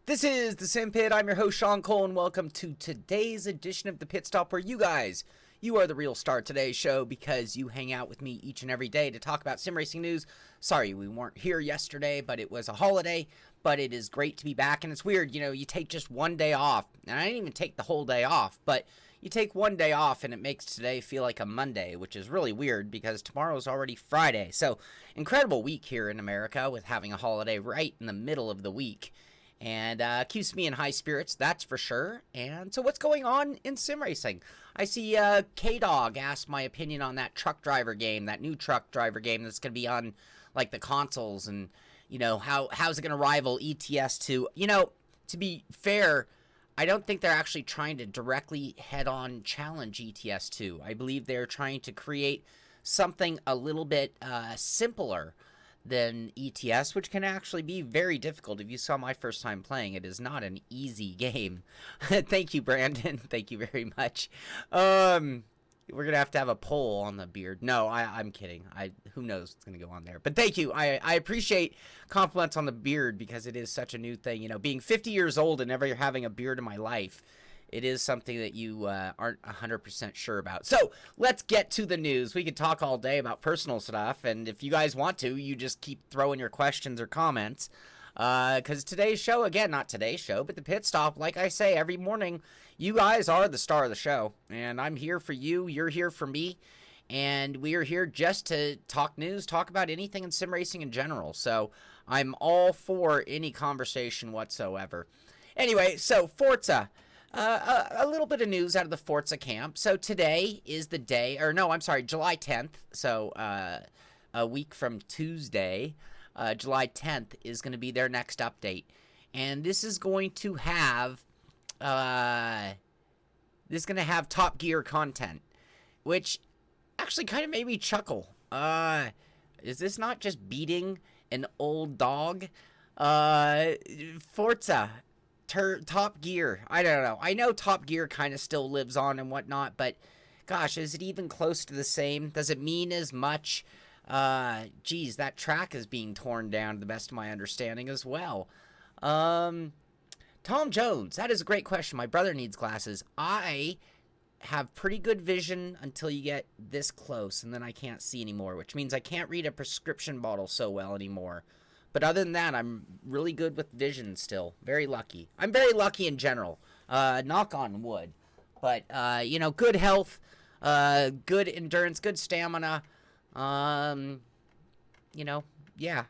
This is the Simpit. I'm your host, Sean Cole, and welcome to today's edition of the Pitstop, where you are the real star of today's show because you hang out with me each and every day to talk about sim racing news. Sorry, we weren't here yesterday, but it was a holiday, but it is great to be back, and it's weird, you take just one day off, and I didn't even take the whole day off, but you take one day off, and it makes today feel like a Monday, which is really weird because tomorrow is already Friday. So, incredible week here in America with having a holiday right in the middle of the week. And keeps me in high spirits, that's for sure. And so what's going on in sim racing? I see K-Dog asked my opinion on that truck driver game, that new truck driver game that's going to be on, like, the consoles. And, how's it going to rival ETS2? To be fair, I don't think they're actually trying to directly head-on challenge ETS2. I believe they're trying to create something a little bit simpler than ETS, which can actually be very difficult. If you saw my first time playing, it is not an easy game. Thank you, Brandon. Thank you very much. We're gonna have to have a poll on the beard. No, I'm kidding. Who knows what's gonna go on there. But thank you. I appreciate compliments on the beard because it is such a new thing. Being 50 years old and never having a beard in my life, it is something that you aren't 100% sure about. So let's get to the news. We could talk all day about personal stuff, and if you guys want to, you just keep throwing your questions or comments. Because today's show, again, not today's show, but the Pit Stop, like I say every morning, you guys are the star of the show, and I'm here for you. You're here for me, and we are here just to talk news, talk about anything in sim racing in general. So I'm all for any conversation whatsoever. Anyway, so Forza. A little bit of news out of the Forza camp. So today is the day, July 10th. So a week from Tuesday, July 10th is going to be their next update, and this is going to have Top Gear content, which actually kind of made me chuckle. Is this not just beating an old dog? Forza. Top Gear. I don't know. I know Top Gear kind of still lives on and whatnot, but gosh, is it even close to the same? Does it mean as much? Geez, that track is being torn down to the best of my understanding as well. Tom Jones, that is a great question. My brother needs glasses. I have pretty good vision until you get this close, and then I can't see anymore, which means I can't read a prescription bottle so well anymore. But other than that, I'm really good with vision still. Very lucky. I'm very lucky in general. Knock on wood. But, good health, good endurance, good stamina. Yeah,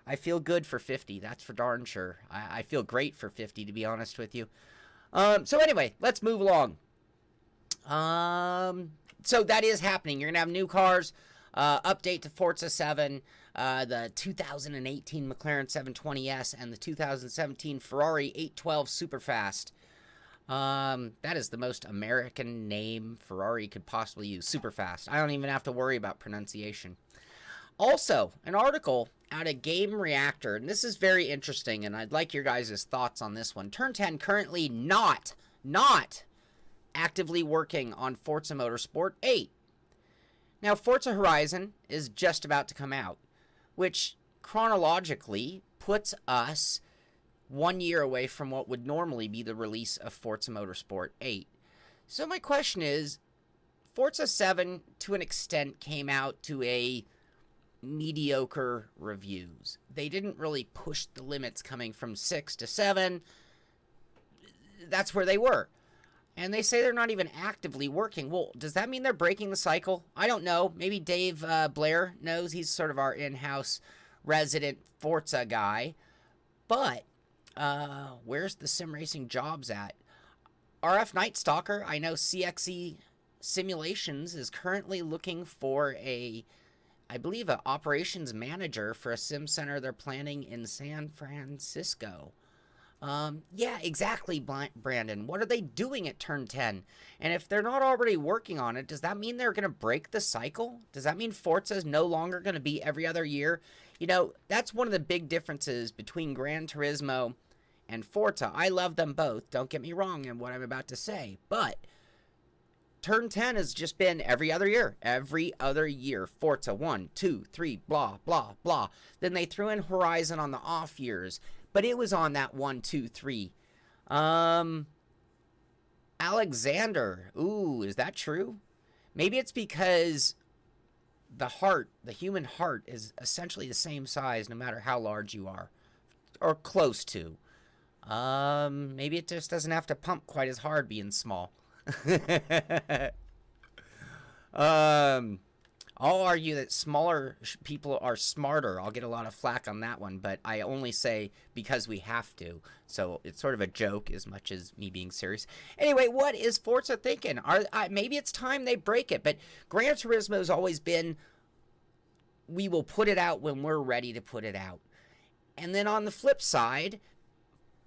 I feel good for 50. That's for darn sure. I feel great for 50, to be honest with you. So anyway, let's move along. So that is happening. You're going to have new cars. Update to Forza 7, the 2018 McLaren 720S, and the 2017 Ferrari 812 Superfast. That is the most American name Ferrari could possibly use, Superfast. I don't even have to worry about pronunciation. Also, an article out of Game Reactor, and this is very interesting, and I'd like your guys' thoughts on this one. Turn 10 currently not actively working on Forza Motorsport 8. Now, Forza Horizon is just about to come out, which chronologically puts us 1 year away from what would normally be the release of Forza Motorsport 8. So my question is, Forza 7, to an extent, came out to a mediocre reviews. They didn't really push the limits coming from 6 to 7. That's where they were. And they say they're not even actively working. Well, does that mean they're breaking the cycle? I don't know. Maybe Dave Blair knows. He's sort of our in-house resident Forza guy. But where's the sim racing jobs at? RF Night Stalker, I know CXE Simulations is currently looking for I believe, an operations manager for a sim center they're planning in San Francisco. Yeah, exactly, Brandon. What are they doing at Turn 10? And if they're not already working on it, does that mean they're going to break the cycle? Does that mean Forza is no longer going to be every other year? That's one of the big differences between Gran Turismo and Forza. I love them both. Don't get me wrong in what I'm about to say. But Turn 10 has just been every other year. Every other year. Forza 1, 2, 3, blah, blah, blah. Then they threw in Horizon on the off years. But it was on that 1, 2, 3 Alexander. Ooh, is that true? Maybe it's because the human heart, is essentially the same size no matter how large you are, or close to. Maybe it just doesn't have to pump quite as hard being small. um, I'll argue that smaller people are smarter. I'll get a lot of flack on that one, but I only say because we have to. So it's sort of a joke as much as me being serious. Anyway, what is Forza thinking? Maybe it's time they break it, but Gran Turismo has always been, we will put it out when we're ready to put it out. And then on the flip side,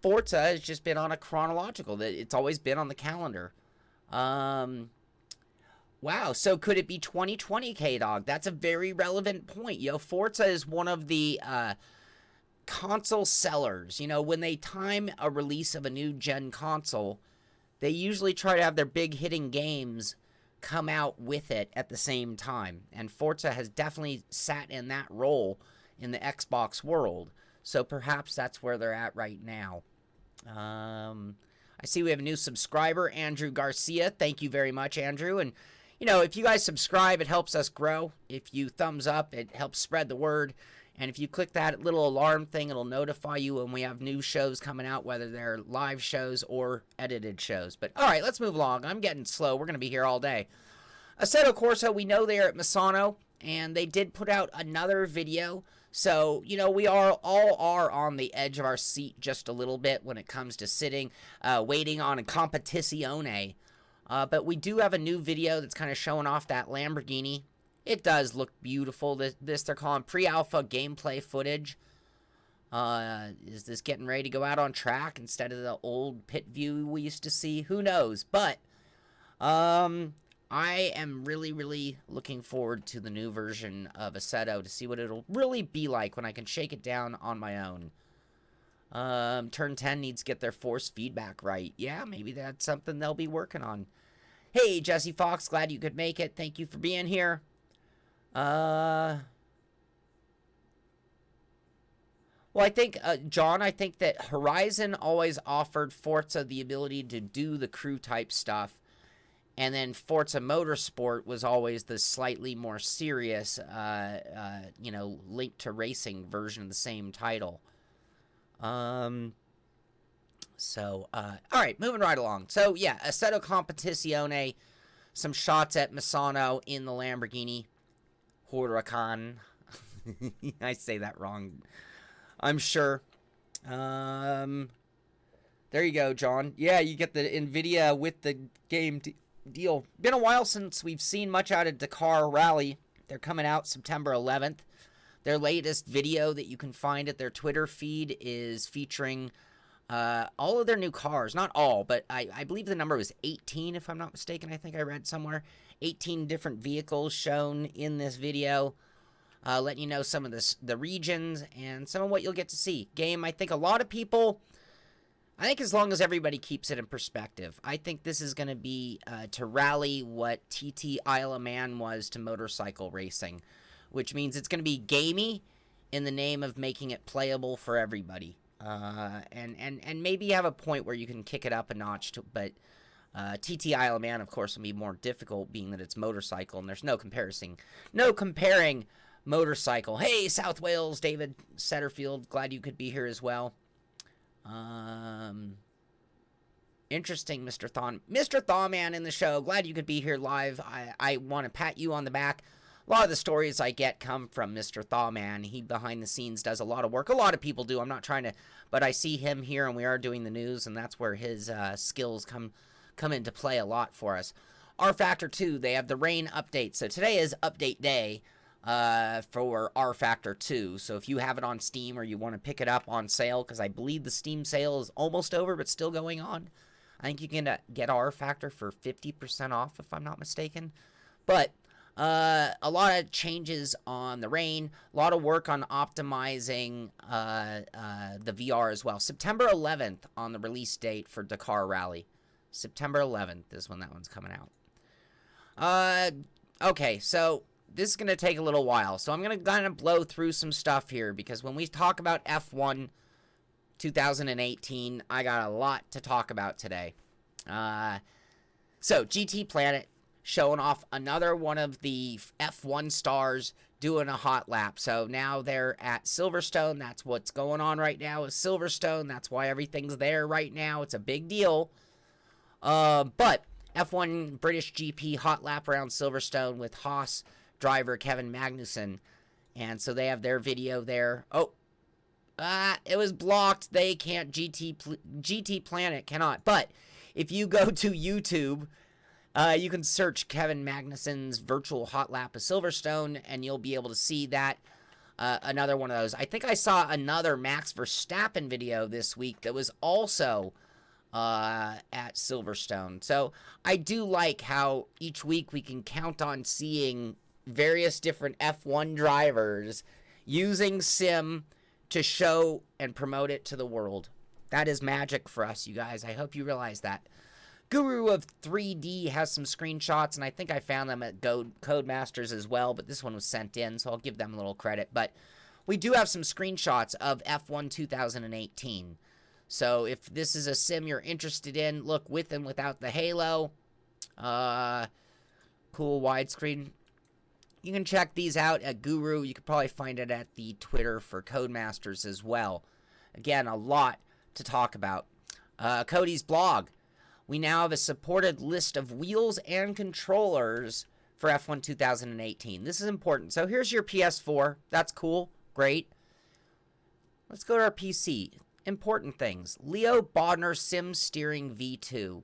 Forza has just been on a chronological, that it's always been on the calendar. Wow, so could it be 2020, K-Dog? That's a very relevant point. Forza is one of the console sellers. When they time a release of a new gen console, they usually try to have their big hitting games come out with it at the same time. And Forza has definitely sat in that role in the Xbox world. So perhaps that's where they're at right now. I see we have a new subscriber, Andrew Garcia. Thank you very much, Andrew. And if you guys subscribe, it helps us grow. If you thumbs up, it helps spread the word. And if you click that little alarm thing, it'll notify you when we have new shows coming out, whether they're live shows or edited shows. But all right, let's move along. I'm getting slow. We're going to be here all day. Assetto Corsa, we know they're at Misano, and they did put out another video. So, we all are on the edge of our seat just a little bit when it comes to sitting, waiting on a competizione. But we do have a new video that's kind of showing off that Lamborghini. It does look beautiful. This they're calling pre-alpha gameplay footage. Is this getting ready to go out on track instead of the old pit view we used to see? Who knows? But I am really, really looking forward to the new version of Assetto to see what it'll really be like when I can shake it down on my own. Turn 10 needs to get their force feedback right. Yeah, maybe that's something they'll be working on. Hey, Jesse Fox, glad you could make it. Thank you for being here. Well, I think, John, I think that Horizon always offered Forza the ability to do the crew type stuff. And then Forza Motorsport was always the slightly more serious, linked to racing version of the same title. All right, moving right along. So, yeah, Assetto Competizione, some shots at Misano in the Lamborghini Huracan. I say that wrong, I'm sure. There you go, John. Yeah, you get the NVIDIA with the game deal. Been a while since we've seen much out of Dakar Rally. They're coming out September 11th. Their latest video that you can find at their Twitter feed is featuring all of their new cars. Not all, but I believe the number was 18, if I'm not mistaken. I think I read somewhere. 18 different vehicles shown in this video. Letting you know some of the regions and some of what you'll get to see. Game, I think a lot of people... I think as long as everybody keeps it in perspective, I think this is going to be to rally what TT Isle of Man was to motorcycle racing, which means it's going to be gamey in the name of making it playable for everybody. And maybe have a point where you can kick it up a notch, but TT Isle of Man, of course, will be more difficult being that it's motorcycle, and there's no comparing motorcycle. Hey, South Wales, David Setterfield, glad you could be here as well. Interesting, Mr. Thawman in the show. Glad you could be here live. I want to pat you on the back. A lot of the stories I get come from Mr. Thawman. He behind the scenes does a lot of work. A lot of people do. I'm not trying to, but I see him here and we are doing the news, and that's where his skills come into play a lot for us. R Factor 2, they have the rain update. So today is update day for R Factor 2. So if you have it on Steam or you want to pick it up on sale, because I believe the Steam sale is almost over but still going on, I think you can get R Factor for 50% off if I'm not mistaken. But a lot of changes on the rain, a lot of work on optimizing the VR as well. September 11th on the release date for Dakar Rally. September 11th is when that one's coming out. Okay, so this is going to take a little while. So I'm going to kind of blow through some stuff here, because when we talk about F1, 2018. I got a lot to talk about today. So, GT Planet showing off another one of the F1 stars doing a hot lap. So now they're at Silverstone. That's what's going on right now is Silverstone. That's why everything's there right now. It's a big deal. But F1 British GP hot lap around Silverstone with Haas driver Kevin Magnussen. And so they have their video there. Oh, it was blocked. They can't. GT Planet cannot. But if you go to YouTube, you can search Kevin Magnussen's virtual hot lap of Silverstone, and you'll be able to see that. Another one of those. I think I saw another Max Verstappen video this week that was also at Silverstone. So I do like how each week we can count on seeing various different F1 drivers using sim to show and promote it to the world. That is magic for us, you guys. I hope you realize that. Guru of 3D has some screenshots, and I think I found them at Codemasters as well, but this one was sent in, so I'll give them a little credit. But we do have some screenshots of F1 2018. So if this is a sim you're interested in, look, with and without the halo. Cool widescreen. You can check these out at Guru. You could probably find it at the Twitter for Codemasters as well. Again, a lot to talk about. Cody's blog. We now have a supported list of wheels and controllers for F1 2018. This is important. So here's your PS4. That's cool. Great. Let's go to our PC. Important things. Leo Bodner Sim Steering V2.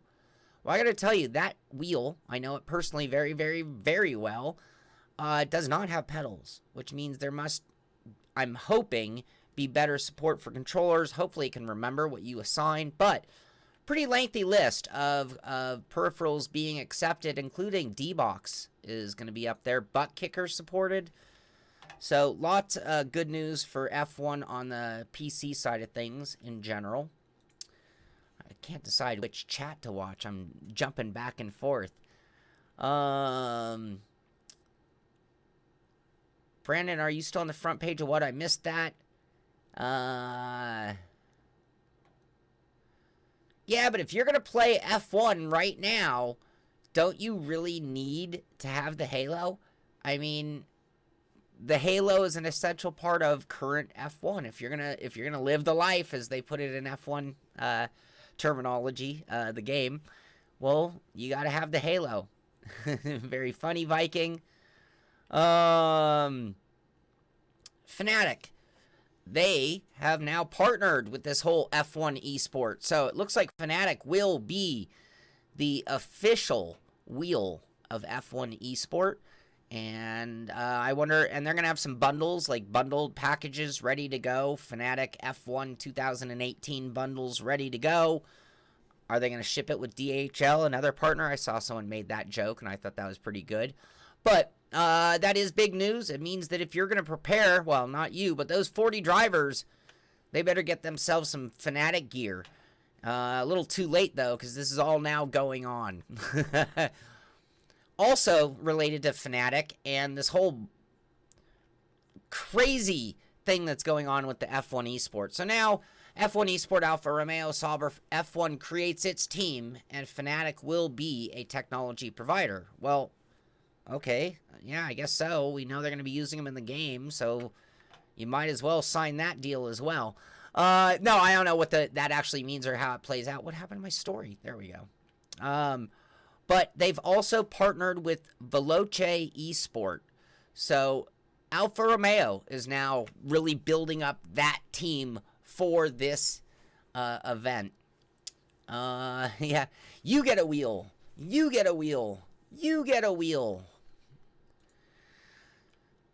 Well, I got to tell you, that wheel, I know it personally very, very, very well, does not have pedals, which means there must, I'm hoping, be better support for controllers. Hopefully it can remember what you assign, but pretty lengthy list of peripherals being accepted, including D-Box is going to be up there. Butt kicker supported. So lots of good news for F1 on the PC side of things in general. I can't decide which chat to watch. I'm jumping back and forth. Brandon, are you still on the front page of what? I missed that. Yeah, but if you're going to play F1 right now, don't you really need to have the halo? I mean, the halo is an essential part of current F1. If you're gonna live the life, as they put it in F1 terminology, the game, well, you got to have the halo. Very funny, Viking. Fnatic. They have now partnered with this whole F1 esport. So it looks like Fnatic will be the official wheel of F1 esport. And I wonder, and they're going to have some bundles, like bundled packages ready to go. Fnatic F1 2018 bundles ready to go. Are they going to ship it with DHL, another partner? I saw someone made that joke, and I thought that was pretty good. But that is big news. It means that if you're going to prepare, well, not you, but those 40 drivers, they better get themselves some Fnatic gear. A little too late, though, because this is all now going on. Also related to Fnatic and this whole crazy thing that's going on with the F1 eSport. So now F1 eSport Alfa Romeo Sauber F1 creates its team, and Fnatic will be a technology provider. Well, okay, yeah, I guess so. We know they're going to be using them in the game, so you might as well sign that deal as well. No, I don't know what that actually means or how it plays out. What happened to my story? There we go. But they've also partnered with Veloce Esport. So Alfa Romeo is now really building up that team for this event. Yeah, you get a wheel. You get a wheel. You get a wheel.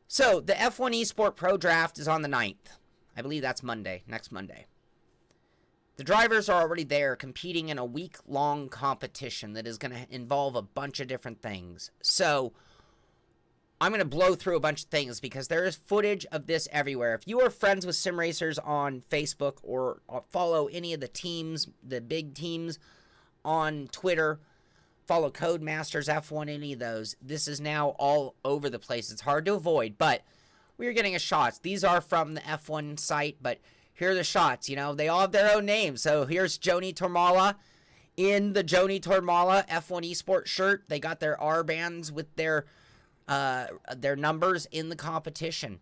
So the F1 Esport Pro Draft is on the 9th. I believe that's Monday, next Monday. The drivers are already there competing in a week-long competition that is going to involve a bunch of different things. So I'm going to blow through a bunch of things because there is footage of this everywhere. If you are friends with sim racers on Facebook or follow any of the teams, the big teams on Twitter, follow Codemasters F1, any of those, this is now all over the place. It's hard to avoid, but we are getting a shot. These are from the F1 site, but here are the shots. You know, they all have their own names. So here's Joni Tormala in the Joni Tormala F1 Esports shirt. They got their R bands with their numbers in the competition.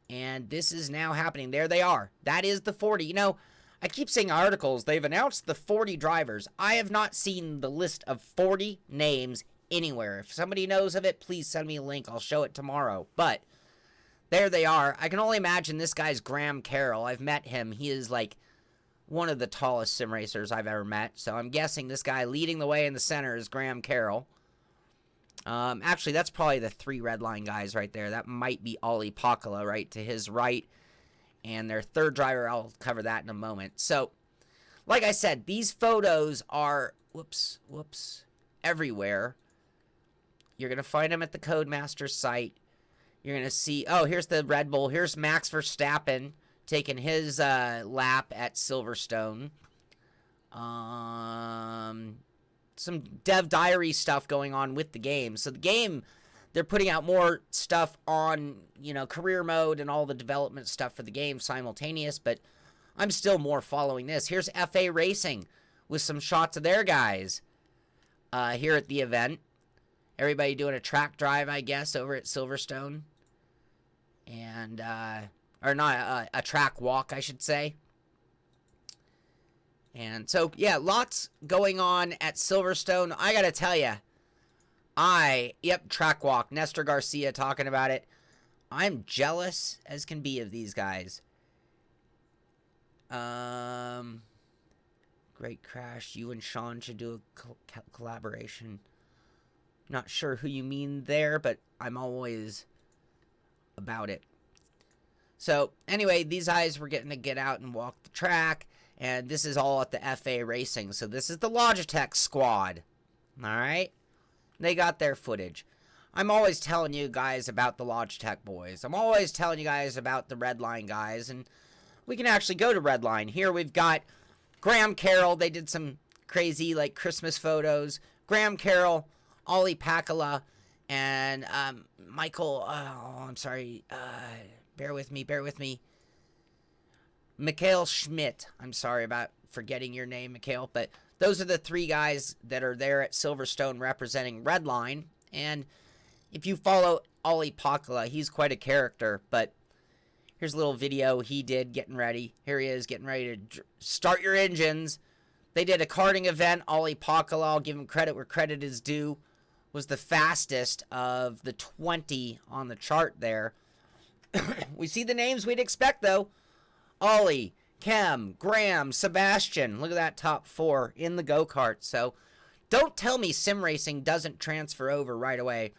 And this is now happening. There they are. That is the 40. You know, I keep seeing articles. They've announced the 40 drivers. I have not seen the list of 40 names anywhere. If somebody knows of it, please send me a link. I'll show it tomorrow. But there they are. I can only imagine this guy's Graham Carroll. I've met him. He is like one of the tallest sim racers I've ever met. So I'm guessing this guy leading the way in the center is Graham Carroll. Actually, that's probably the 3 red line guys right there. That might be Ollie Pakala right to his right. And their third driver, I'll cover that in a moment. So, like I said, these photos are, whoops, everywhere. You're going to find them at the Codemaster site. You're going to see, oh, here's the Red Bull. Here's Max Verstappen taking his lap at Silverstone. Some dev diary stuff going on with the game. So the game, they're putting out more stuff on, you know, career mode and all the development stuff for the game simultaneous, but I'm still more following this. Here's FA Racing with some shots of their guys here at the event. Everybody doing a track drive, I guess, over at Silverstone. And, or not, a track walk, I should say. And so, yeah, lots going on at Silverstone. I gotta tell you, track walk. Nestor Garcia talking about it. I'm jealous as can be of these guys. Great crash. You and Sean should do a collaboration. Not sure who you mean there, but I'm always about it. So, anyway, these guys were getting to get out and walk the track. And this is all at the FA Racing. So this is the Logitech squad. Alright? They got their footage. I'm always telling you guys about the Logitech boys. I'm always telling you guys about the Redline guys. And we can actually go to Redline. Here we've got Graham Carroll. They did some crazy, like, Christmas photos. Graham Carroll, Ollie Pakala, and Michael, I'm sorry, bear with me. Mikhail Schmidt. I'm sorry about forgetting your name, Mikhail, but those are the 3 guys that are there at Silverstone representing Redline. And if you follow Ollie Pakala, he's quite a character, but here's a little video he did getting ready. Here he is getting ready to start your engines. They did a karting event. Ollie Pakala, I'll give him credit where credit is due, was the fastest of the 20 on the chart there. We see the names we'd expect, though. Ollie, Kem, Graham, Sebastian. Look at that top 4 in the go-kart. So don't tell me sim racing doesn't transfer over right away.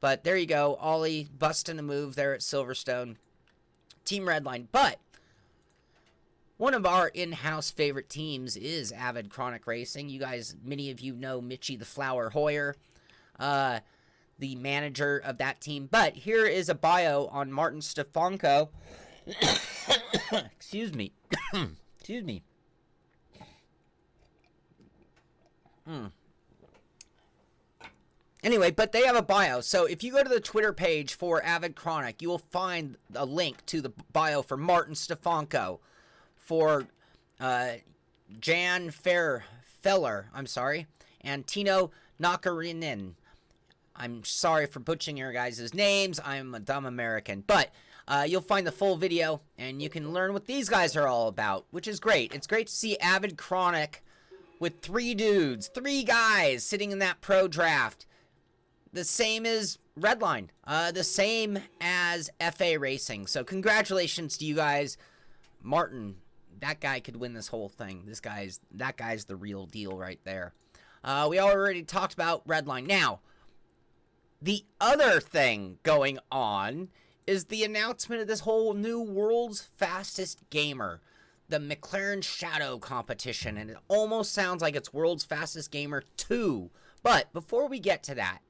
But there you go. Ollie busting a move there at Silverstone. Team Redline. But one of our in-house favorite teams is Avid Chronic Racing. You guys, many of you know Mitchie the Flower Hoyer, the manager of that team. But here is a bio on Martin Stefanko. Excuse me. Excuse me. Anyway, but they have a bio. So if you go to the Twitter page for Avid Chronic, you will find a link to the bio for Martin Stefanko, for Jan Feller, and Tino Nakarinen. I'm sorry for butchering your guys' names. I'm a dumb American. But you'll find the full video, and you can learn what these guys are all about, which is great. It's great to see Avid Chronic with 3 dudes, 3 guys sitting in that pro draft. The same as Redline. The same as FA Racing. So congratulations to you guys. Martin, that guy could win this whole thing. That guy's the real deal right there. We already talked about Redline. Now, the other thing going on is the announcement of this whole new world's fastest gamer, the McLaren Shadow competition, and it almost sounds like it's world's fastest gamer 2. But before we get to that,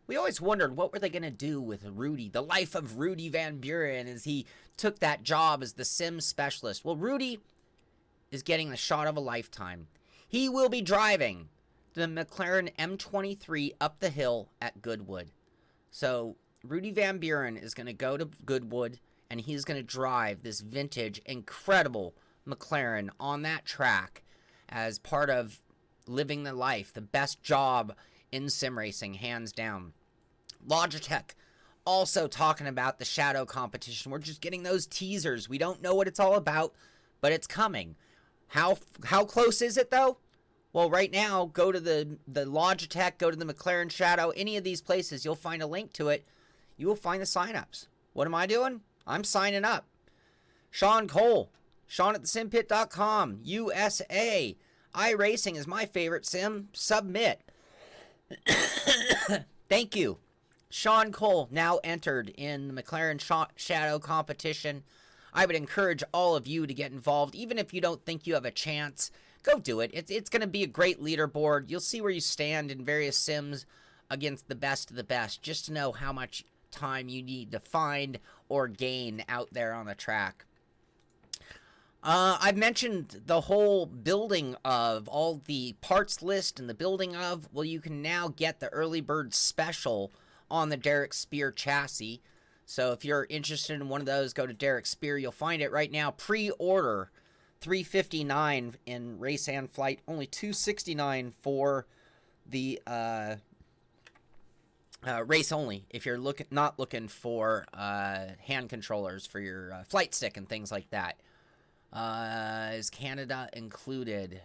we always wondered what were they going to do with Rudy, the life of Rudy Van Buren as he took that job as the sim specialist. Well, Rudy is getting the shot of a lifetime. He will be driving the McLaren M23 up the hill at Goodwood. So Rudy Van Buren is going to go to Goodwood and he's going to drive this vintage, incredible McLaren on that track as part of living the life, the best job in sim racing, hands down. Logitech also talking about the Shadow competition. We're just getting those teasers. We don't know what it's all about, but it's coming. How close is it, though? Well, right now, go to the Logitech, go to the McLaren Shadow, any of these places, you'll find a link to it. You will find the signups. What am I doing? I'm signing up. Sean Cole, Sean at the Simpit.com, USA. iRacing is my favorite sim. Submit. Thank you. Sean Cole now entered in the McLaren Shadow competition. I would encourage all of you to get involved, even if you don't think you have a chance. Go do it. It's going to be a great leaderboard. You'll see where you stand in various sims against the best of the best, just to know how much time you need to find or gain out there on the track. I've mentioned the whole building of all the parts list and the building of. Well, you can now get the early bird special on the Derek Spear chassis. So if you're interested in one of those, go to Derek Spear. You'll find it right now. Pre-order $359 in race and flight, only $269 for the race only. If you're not looking for hand controllers for your flight stick and things like that. Is Canada included?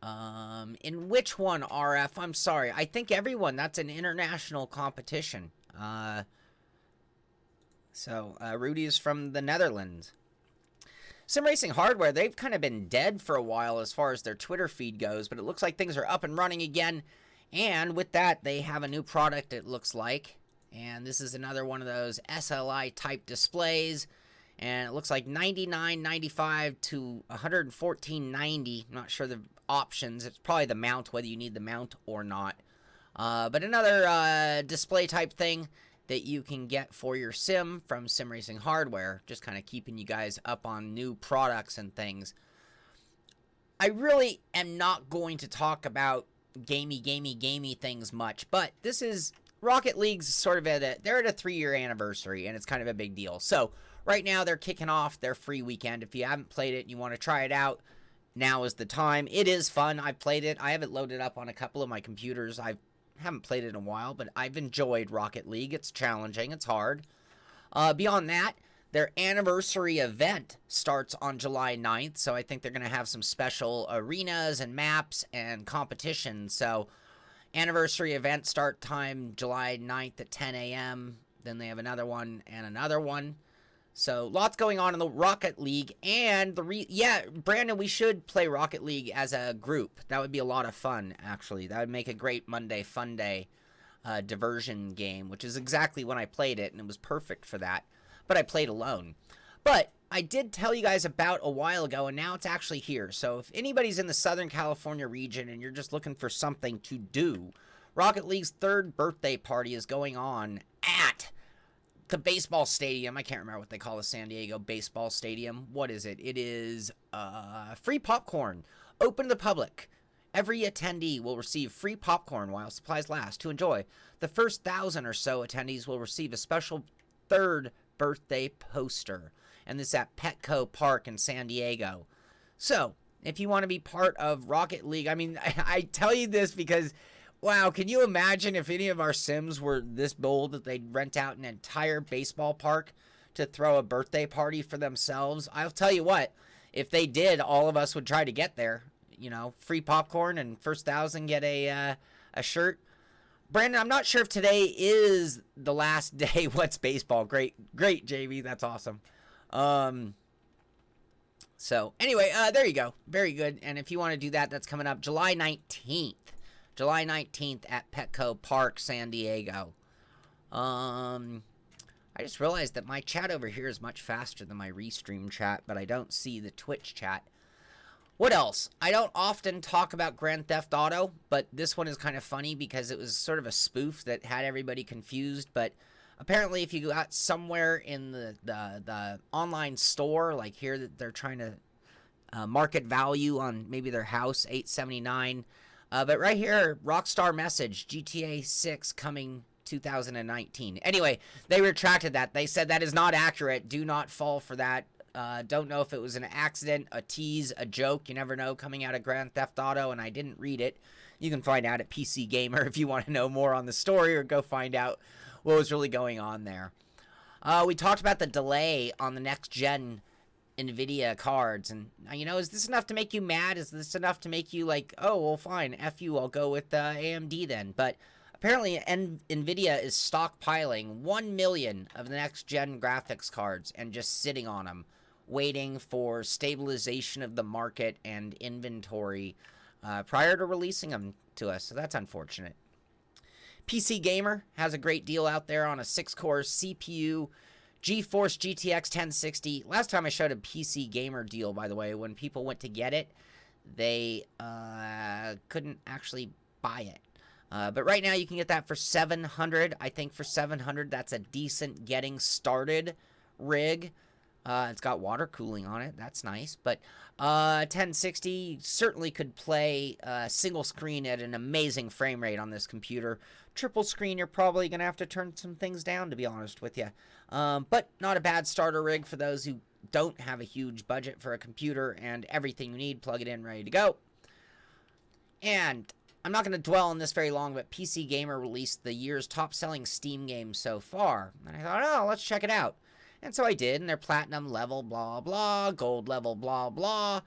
In which one, RF? I'm sorry. I think everyone. That's an international competition. So Rudy is from the Netherlands. Sim Racing Hardware, they've kind of been dead for a while as far as their Twitter feed goes, but it looks like things are up and running again. And with that, they have a new product, it looks like. And this is another one of those SLI type displays. And it looks like $99.95 to $114.90. I'm not sure the options. It's probably the mount, whether you need the mount or not. But another display type thing that you can get for your sim from Sim Racing Hardware. Just kind of keeping you guys up on new products and things. I really am not going to talk about gamey things much. But this is Rocket League's sort of they're at a 3-year anniversary. And it's kind of a big deal. So right now, they're kicking off their free weekend. If you haven't played it and you want to try it out, now is the time. It is fun. I've played it. I have it loaded up on a couple of my computers. I haven't played it in a while, but I've enjoyed Rocket League. It's challenging. It's hard. Beyond that, their anniversary event starts on July 9th, so I think they're going to have some special arenas and maps and competitions. So, anniversary event start time July 9th at 10 a.m. Then they have another one and another one. So, lots going on in the Rocket League, and Brandon, we should play Rocket League as a group. That would be a lot of fun, actually. That would make a great Monday Fun Day diversion game, which is exactly when I played it, and it was perfect for that. But I played alone. But I did tell you guys about a while ago, and now it's actually here. So, if anybody's in the Southern California region and you're just looking for something to do, Rocket League's 3rd birthday party is going on at the baseball stadium. I can't remember what they call the San Diego baseball stadium. What is it? It is free popcorn, open to the public. Every attendee will receive free popcorn while supplies last to enjoy. The first 1,000 or so attendees will receive a special 3rd birthday poster. And this is at Petco Park in San Diego. So, if you want to be part of Rocket League, I mean, I tell you this because wow, can you imagine if any of our Sims were this bold that they'd rent out an entire baseball park to throw a birthday party for themselves? I'll tell you what, if they did, all of us would try to get there. You know, free popcorn and first 1,000 get a shirt. Brandon, I'm not sure if today is the last day. What's baseball? Great, JB. That's awesome. So anyway, there you go. Very good. And if you want to do that, that's coming up July 19th. July 19th at Petco Park, San Diego. I just realized that my chat over here is much faster than my Restream chat, but I don't see the Twitch chat. What else? I don't often talk about Grand Theft Auto, but this one is kind of funny because it was sort of a spoof that had everybody confused. But apparently if you got somewhere in the online store, like here that they're trying to market value on maybe their house, $879. But right here, Rockstar message, GTA 6 coming 2019. Anyway, they retracted that. They said that is not accurate. Do not fall for that. Don't know if it was an accident, a tease, a joke. You never know coming out of Grand Theft Auto, and I didn't read it. You can find out at PC Gamer if you want to know more on the story or go find out what was really going on there. We talked about the delay on the next-gen NVIDIA cards, and, you know, is this enough to make you mad? Is this enough to make you like, oh, well, fine, F you, I'll go with AMD then? But apparently, NVIDIA is stockpiling 1 million of the next-gen graphics cards and just sitting on them, waiting for stabilization of the market and inventory prior to releasing them to us. So that's unfortunate. PC Gamer has a great deal out there on a 6-core CPU GeForce GTX 1060. Last time I showed a PC Gamer deal, by the way, when people went to get it, they couldn't actually buy it. But right now you can get that for $700. I think for $700 that's a decent getting started rig. It's got water cooling on it. That's nice. But 1060 certainly could play single screen at an amazing frame rate on this computer. Triple screen, you're probably going to have to turn some things down, to be honest with you. But not a bad starter rig for those who don't have a huge budget for a computer and everything you need, plug it in, ready to go. And I'm not going to dwell on this very long, but PC Gamer released the year's top-selling Steam game so far. And I thought, oh, let's check it out. And so I did, and they're platinum level, blah, blah, gold level, blah, blah.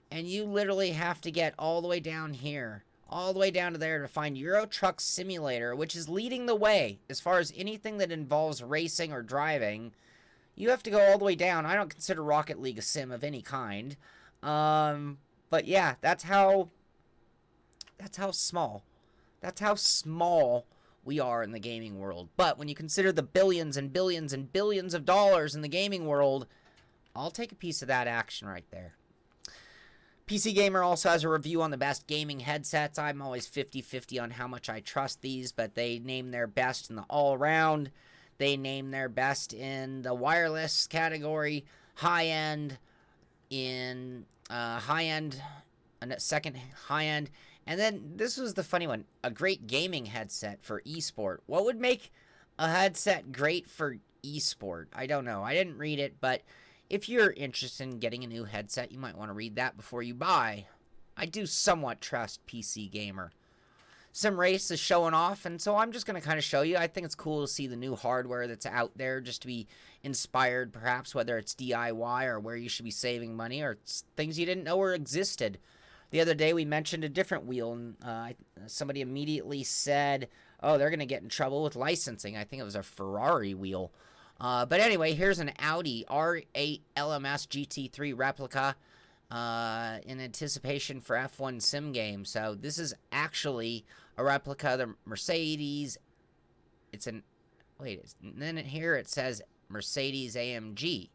And you literally have to get all the way down here, all the way down to there to find Euro Truck Simulator, which is leading the way as far as anything that involves racing or driving. You have to go all the way down. I don't consider Rocket League a sim of any kind. But yeah, that's how small we are in the gaming world. But when you consider the billions and billions and billions of dollars in the gaming world, I'll take a piece of that action right there. PC Gamer also has a review on the best gaming headsets. I'm always 50-50 on how much I trust these, but they name their best in the all-around. They name their best in the wireless category, high-end, in high-end, a second high-end. And then, this was the funny one, a great gaming headset for eSport. What would make a headset great for eSport? I don't know. I didn't read it, but if you're interested in getting a new headset, you might want to read that before you buy. I do somewhat trust PC Gamer. SimRace is showing off, and so I'm just going to kind of show you. I think it's cool to see the new hardware that's out there, just to be inspired, perhaps, whether it's DIY or where you should be saving money or things you didn't know existed. The other day we mentioned a different wheel, and somebody immediately said, oh, they're going to get in trouble with licensing. I think it was a Ferrari wheel. But anyway, here's an Audi R8 LMS GT3 replica in anticipation for F1 sim game. So this is actually a replica of the Mercedes. It's an, wait, then here it says Mercedes AMG.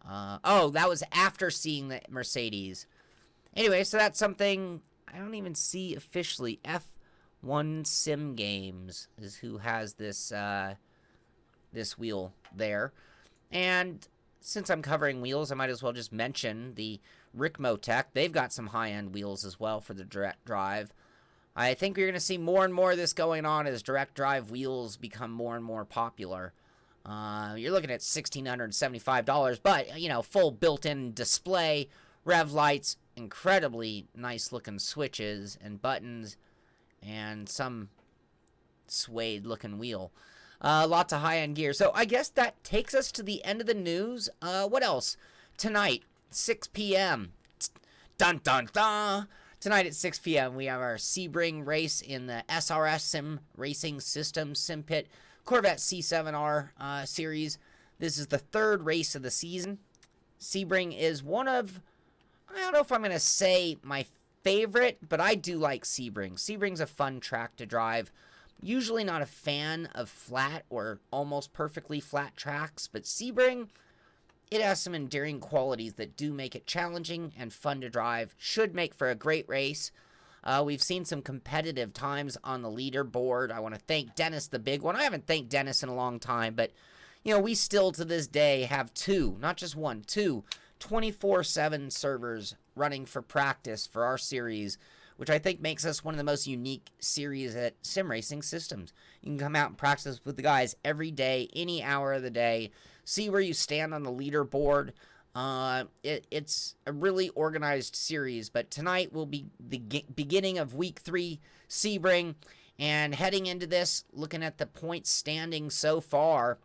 Oh, that was after seeing the Mercedes. Anyway, so that's something I don't even see officially. F1 Sim Games is who has this this wheel there. And since I'm covering wheels, I might as well just mention the Ricmotech. They've got some high-end wheels as well for the direct drive. I think you're going to see more and more of this going on as direct drive wheels become more and more popular. You're looking at $1,675, but, you know, full built-in display, rev lights, incredibly nice looking switches and buttons, and some suede looking wheel. Lots of high-end gear. So I guess that takes us to the end of the news. What else? Tonight, 6 p.m. Dun dun dun. Tonight at 6 p.m. we have our Sebring race in the SRS Sim Racing System Simpit Corvette C7R series. This is the third race of the season. Sebring is one of, I don't know if I'm going to say my favorite, but I do like Sebring. Sebring's a fun track to drive. Usually not a fan of flat or almost perfectly flat tracks, but Sebring, it has some endearing qualities that do make it challenging and fun to drive. Should make for a great race. We've seen some competitive times on the leaderboard. I want to thank Dennis, the big one. I haven't thanked Dennis in a long time, but, you know, we still to this day have two, not just one, two 24/7 servers running for practice for our series which I think makes us one of the most unique series at sim racing systems. You can come out and practice with the guys every day, any hour of the day, see where you stand on the leaderboard. It's a really organized series, but tonight will be the beginning of week 3 Sebring, and heading into this, looking at the points standing so far,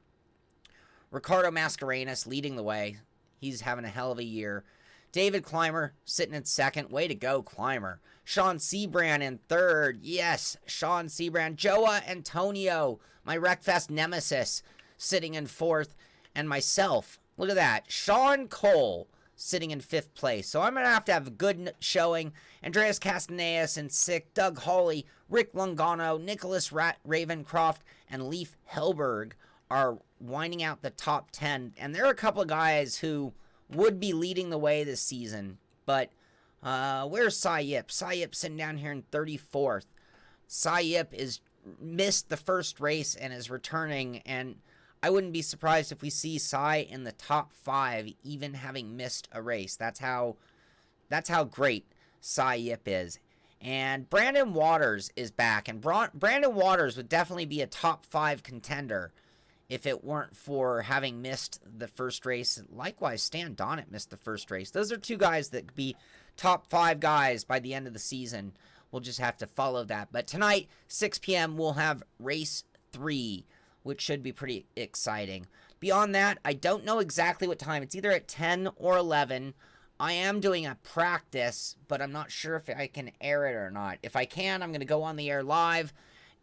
Ricardo Mascarenas leading the way. He's having a hell of a year. David Clymer sitting in second. Way to go, Clymer. Sean Seabrand in third. Yes, Sean Seabrand. Joa Antonio, my Wreckfest nemesis, sitting in fourth. And myself, look at that, Sean Cole, sitting in 5th place. So I'm going to have a good showing. Andreas Castaneas in 6th. Doug Hawley, Rick Lungano, Nicholas Ravencroft, and Leif Helberg are winding out the top 10. And there are a couple of guys who would be leading the way this season. But where's Cy Yip? Cy Yip's sitting down here in 34th. Cy Yip is missed the first race and is returning, and I wouldn't be surprised if we see Cy in the top 5, even having missed a race. That's how great Cy Yip is. And Brandon Waters is back, and Brandon Waters would definitely be a top 5 contender if it weren't for having missed the first race. Likewise, Stan Donnet missed the first race. Those are 2 guys that could be top 5 guys by the end of the season. We'll just have to follow that. But tonight, 6 p.m., we'll have race 3, which should be pretty exciting. Beyond that, I don't know exactly what time. It's either at 10 or 11. I am doing a practice, but I'm not sure if I can air it or not. If I can, I'm going to go on the air live,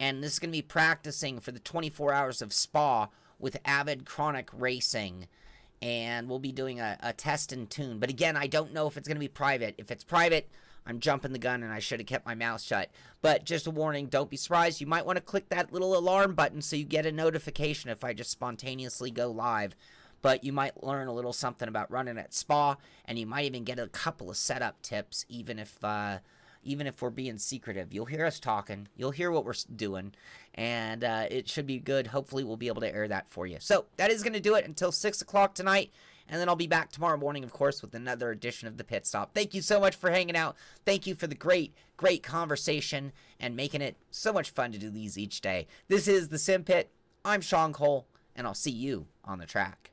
and this is going to be practicing for the 24 hours of Spa with Avid Chronic Racing, and we'll be doing a test and tune. But again, I don't know if it's going to be private. If it's private, I'm jumping the gun, and I should have kept my mouth shut. But just a warning, don't be surprised. You might want to click that little alarm button so you get a notification if I just spontaneously go live. But you might learn a little something about running at Spa, and you might even get a couple of setup tips, even if we're being secretive. You'll hear us talking. You'll hear what we're doing, and it should be good. Hopefully, we'll be able to air that for you. So that is going to do it until 6 o'clock tonight, and then I'll be back tomorrow morning, of course, with another edition of the Pit Stop. Thank you so much for hanging out. Thank you for the great conversation and making it so much fun to do these each day. This is the Simpit. I'm Sean Cole, and I'll see you on the track.